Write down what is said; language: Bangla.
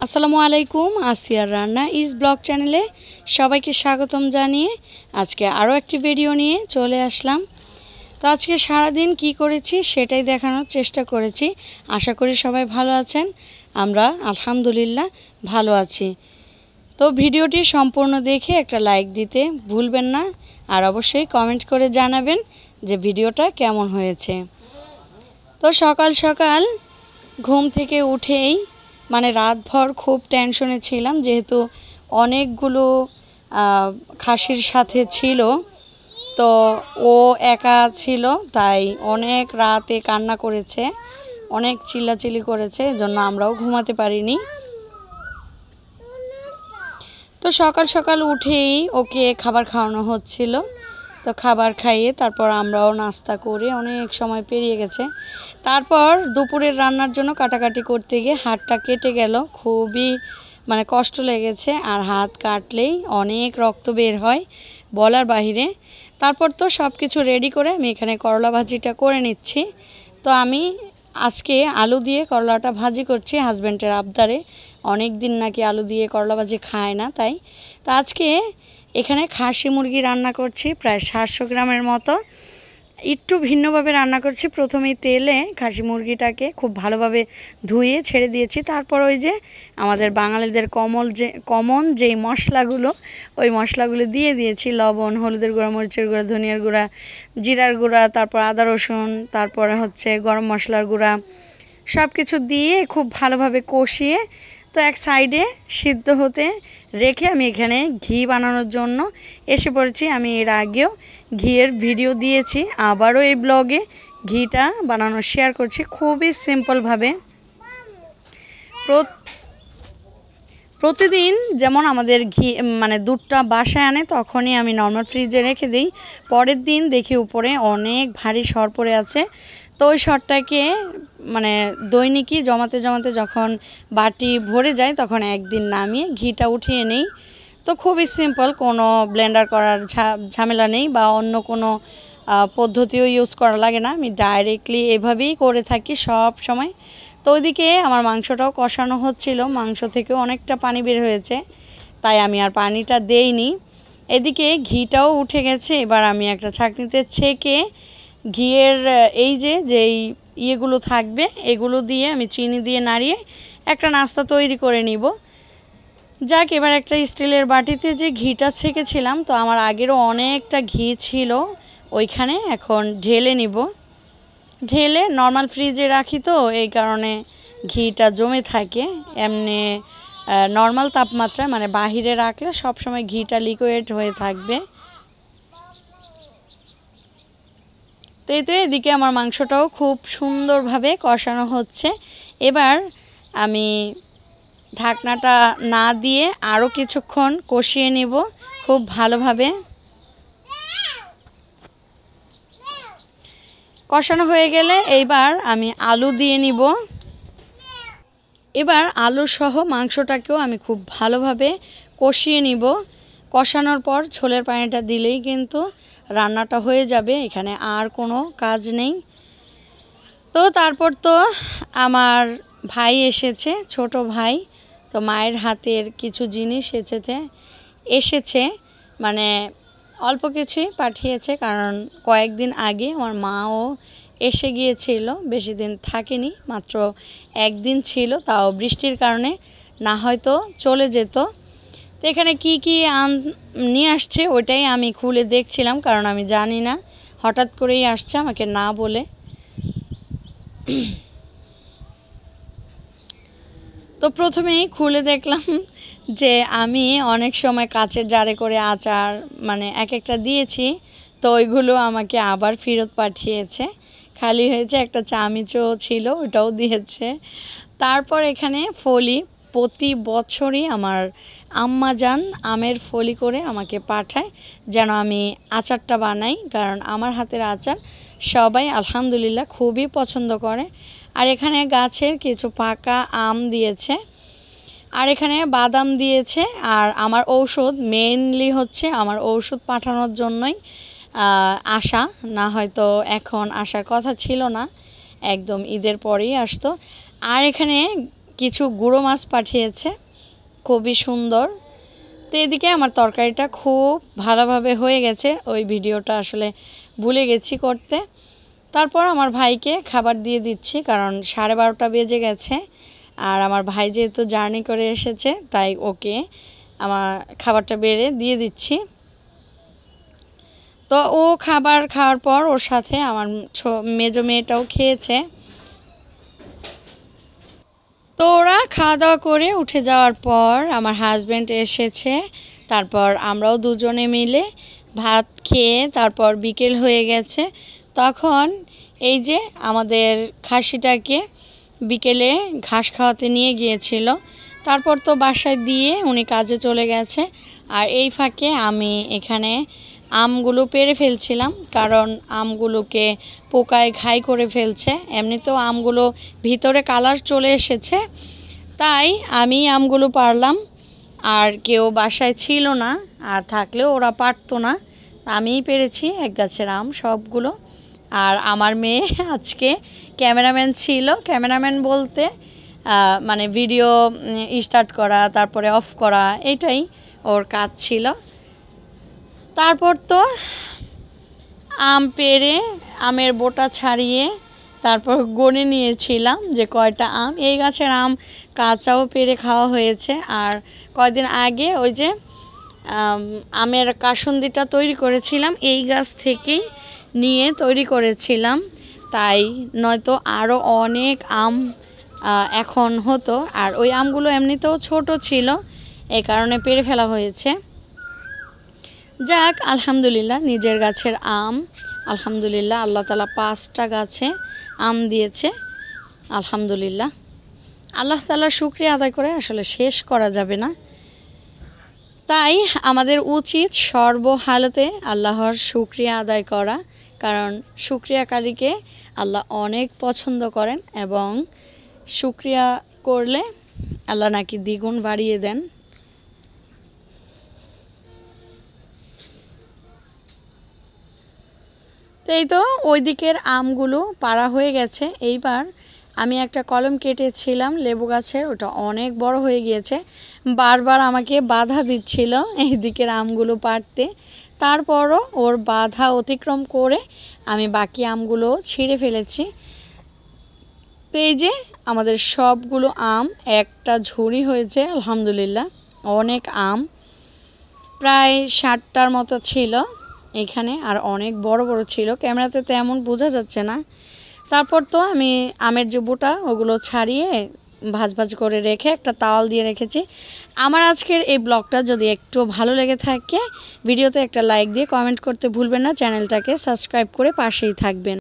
আসসালামু আলাইকুম। আসিয়ার রান্না ইজ ব্লগ চ্যানেলে সবাইকে স্বাগতম জানিয়ে আজকে আরও একটি ভিডিও নিয়ে চলে আসলাম। তো আজকে সারাদিন কি করেছি সেটাই দেখানোর চেষ্টা করেছি। আশা করি সবাই ভালো আছেন। আমরা আলহামদুলিল্লাহ ভালো আছি। তো ভিডিওটি সম্পূর্ণ দেখে একটা লাইক দিতে ভুলবেন না, আর অবশ্যই কমেন্ট করে জানাবেন যে ভিডিওটা কেমন হয়েছে। তো সকাল সকাল ঘুম থেকে উঠেই রাতভর খুব টেনশনে ছিলাম, যেহেতু অনেকগুলো খাসির সাথে ছিল। তো ও একা ছিল, তাই অনেক রাতে কান্না করেছে, অনেক চিল্লাচিল্লি করেছে, এজন্য আমরাও ঘুমাতে পারিনি। তো সকাল সকাল উঠেই ওকে খাবার খাওয়ানো হচ্ছিল। তো খাবার খাইয়ে তারপর আমরাও নাস্তা করে অনেক সময় পেরিয়ে গেছে। তারপর দুপুরের রান্নার জন্য কাটাকাটি করতে গিয়ে হাতটা কেটে গেল, খুবই কষ্ট লেগেছে। আর হাত কাটলেই অনেক রক্ত বের হয় বলার বাহিরে। তারপর তো সব কিছু রেডি করে আমি এখানে করলা ভাজিটা করে নিচ্ছি। তো আমি আজকে আলু দিয়ে করলাটা ভাজি করছি হাজব্যান্ডের আবদারে। অনেক দিন নাকি আলু দিয়ে করলা ভাজি খায় না, তাই তো আজকে এখানে খাসি মুরগি রান্না করছি প্রায় 700 গ্রামের মতো। একটু ভিন্নভাবে রান্না করছি। প্রথমেই তেলে খাসি মুরগিটাকে খুব ভালোভাবে ধুয়ে ছেড়ে দিয়েছি। তারপর ওই যে আমাদের বাঙালিদের কমন যেই মশলাগুলো, ওই মশলাগুলো দিয়ে দিয়েছি। লবণ, হলুদের গুঁড়া, মরিচের গুঁড়া, ধনিয়ার গুঁড়া, জিরার গুঁড়া, তারপর আদা রসুন, তারপরে হচ্ছে গরম মশলার গুঁড়া, সব কিছু দিয়ে খুব ভালোভাবে কষিয়ে তো এক সাইডে সিদ্ধ হতে রেখে আমি এখানে ঘি বানানোর জন্য এসে পড়েছি। আমি এর আগেও ঘিয়ের ভিডিও দিয়েছি, আবারও এই ব্লগে ঘিটা বানানো শেয়ার করছি খুবই সিম্পলভাবে। প্রতিদিন যেমন আমাদের ঘি দুধটা বাসায় আনে, তখনই আমি নর্মাল ফ্রিজে রেখে দিই। পরের দিন দেখি উপরে অনেক ভারী সর পড়ে আছে। তো ওই সরটাকে দৈনিকই জমাতে জমাতে যখন বাটি ভরে যায়, তখন একদিন নামিয়ে ঘিটা উঠিয়ে নেই। তো খুবই সিম্পল, কোনো ব্লেন্ডার করার ঝামেলা নেই বা অন্য কোনো পদ্ধতিও ইউজ করা লাগে না। আমি ডাইরেক্টলি এভাবেই করে থাকি সব সময়। তো ওইদিকে আমার মাংসটাও কষানো হচ্ছিল, মাংস থেকেও অনেকটা পানি বের হয়েছে, তাই আমি আর পানিটা দেইনি। এদিকে ঘিটাও উঠে গেছে। এবার আমি একটা ছাঁকনিতে ছেঁকে ঘিয়ের যেই ইয়েগুলো থাকবে এগুলো দিয়ে আমি চিনি দিয়ে নাড়িয়ে একটা নাস্তা তৈরি করে নিব। যাক, এবার একটা স্টিলের বাটিতে যে ঘিটা ছেঁকেছিলাম, তো আমার আগেরও অনেকটা ঘি ছিল ওইখানে, এখন ঢেলে নিব। ঢেলে নর্মাল ফ্রিজে রাখি, তো এই কারণে ঘিটা জমে থাকে। এমনি নর্মাল তাপমাত্রায় বাহিরে রাখলে সবসময় ঘিটা লিকুইড হয়ে থাকবে। তো এই তো এদিকে আমার মাংসটাও খুব সুন্দরভাবে কষানো হচ্ছে। এবার আমি ঢাকনাটা না দিয়ে আরও কিছুক্ষণ কষিয়ে নেব খুব ভালোভাবে। কষানো হয়ে গেলে এইবার আমি আলু দিয়ে নিব। এবার আলু সহ মাংসটাকেও আমি খুব ভালোভাবে কষিয়ে নিব। কষানোর পর ঝোলের পানিটা দিলেই কিন্তু রান্নাটা হয়ে যাবে, এখানে আর কোনো কাজ নেই। তো তারপর তো আমার ভাই এসেছে, ছোট ভাই। তো মায়ের হাতের কিছু জিনিস এসেছে অল্প কিছুই পাঠিয়েছে, কারণ কয়েকদিন আগে আমার মাও এসে গিয়েছিল, বেশি দিন থাকেনি, মাত্র একদিন ছিল, তাও বৃষ্টির কারণে না হয়তো চলে যেত। তো এখানে কি কি নিয়ে আসছে ওইটাই আমি খুলে দেখছিলাম, কারণ আমি জানি না, হঠাৎ করেই আসছে আমাকে না বলে। তো প্রথমেই খুলে দেখলাম যে আমি অনেক সময় কাচের জারে করে আচার এক একটা দিয়েছি, তো ওইগুলো আমাকে আবার ফেরত পাঠিয়েছে। খালি হয়েছে, একটা চামিচও ছিল, ওটাও দিয়েছে। তারপর এখানে ফলি, প্রতি বছরই আমার আম্মা যান আমের ফলি করে আমাকে পাঠায়, যেন আমি আচারটা বানাই, কারণ আমার হাতের আচার সবাই আলহামদুলিল্লাহ খুবই পছন্দ করে। আর এখানে গাছের কিছু পাকা আম দিয়েছে, আর এখানে বাদাম দিয়েছে। আর আমার ঔষধ মেইনলি হচ্ছে আমার ঔষধ পাঠানোর জন্যই আসা, না হয়তো এখন আসার কথা ছিল না, একদম ঈদের পরেই আসতো। আর এখানে কিছু গুঁড়ো মাছ পাঠিয়েছে, খুবই সুন্দর। তো এদিকে আমার তরকারিটা খুব ভালোভাবে হয়ে গেছে, ওই ভিডিওটা আসলে ভুলে গেছি করতে। তারপর আমার ভাইকে খাবার দিয়ে দিচ্ছি, কারণ 12:30 বেজে গেছে। আর আমার ভাই যেহেতু জার্নি করে এসেছে, তাই ওকে আমার খাবারটা বেড়ে দিয়ে দিচ্ছি। তো ও খাবার খাওয়ার পর ওর সাথে আমার মেজো মেয়েটাও খেয়েছে। তো ওরা খাওয়া দাওয়া করে উঠে যাওয়ার পর আমার হাজব্যান্ড এসেছে, তারপর আমরাও দুজনে মিলে ভাত খেয়ে তারপর বিকেল হয়ে গেছে। তখন এই যে আমাদের খাসিটাকে বিকেলে ঘাস খাওয়াতে নিয়ে গিয়েছিল, তারপর তো বাসায় দিয়ে উনি কাজে চলে গেছে। আর এই ফাঁকে আমি এখানে আমগুলো পেড়ে ফেলছিলাম, কারণ আমগুলোকে পোকায় ঘাই করে ফেলছে। এমনিতেও আমগুলো ভিতরে কালার চলে এসেছে, তাই আমি আমগুলো পারলাম। আর কেউ বাসায় ছিল না, আর থাকলেও ওরা পারতো না, আমিই পেরেছি এক গাছের আম সবগুলো। আর আমার মেয়ে আজকে ক্যামেরাম্যান ছিল। ক্যামেরাম্যান বলতে মানে ভিডিও স্টার্ট করা, তারপরে অফ করা, এটাই ওর কাজ ছিল। তারপর তো আম পেড়ে আমের বোটা ছাড়িয়ে তারপর গণে নিয়েছিলাম যে কয়টা আম। এই গাছের আম কাঁচাও পেড়ে খাওয়া হয়েছে, আর কয়দিন আগে ওই যে আমের কাসুন্দিটা তৈরি করেছিলাম, এই গাছ থেকেই নিয়ে তৈরি করেছিলাম। তাই নয়তো আরও অনেক আম এখন হতো। আর ওই আমগুলো এমনিতেও ছোট ছিল, এই কারণে পেড়ে ফেলা হয়েছে। যাক, আলহামদুলিল্লাহ, নিজের গাছের আম, আলহামদুলিল্লাহ, আল্লাহ তাআলা 5টা গাছে আম দিয়েছে, আলহামদুলিল্লাহ। আল্লাহ তাআলার শুকরিয়া আদায় করে আসলে শেষ করা যাবে না। তাই আমাদের উচিত সর্বহালতে আল্লাহর শুকরিয়া আদায় করা, কারণ শুকরিয়াকারীকে আল্লাহ অনেক পছন্দ করেন, এবং শুকরিয়া করলে আল্লাহ নাকি দ্বিগুণ বাড়িয়ে দেন। তো এই তো ওই দিকের আমগুলো পাড়া হয়ে গেছে। এইবার আমি একটা কলম কেটেছিলাম লেবু গাছের, ওটা অনেক বড় হয়ে গিয়েছে, বারবার আমাকে বাধা দিচ্ছিল এই দিকের আমগুলো পাড়তে। তারপরও ওর বাধা অতিক্রম করে আমি বাকি আমগুলো ছিঁড়ে ফেলেছি। তো এই যে আমাদের সবগুলো আম একটা ঝুড়ি হয়েছে, আলহামদুলিল্লাহ। অনেক আম, প্রায় 60টার মতো ছিল এখানে, আর অনেক বড় বড় ছিল, ক্যামেরাতে তেমন বোঝা যাচ্ছে না। তারপর তো আমি আমের যে বোটা ওগুলো ছাড়িয়ে ভাজ ভাজ করে রেখে একটা তাওয়াল দিয়ে রেখেছি। আমার আজকের এই ব্লগটা যদি একটু ভালো লেগে থাকে, ভিডিওতে একটা লাইক দিয়ে কমেন্ট করতে ভুলবেন না, চ্যানেলটাকে সাবস্ক্রাইব করে পাশেই থাকবেন।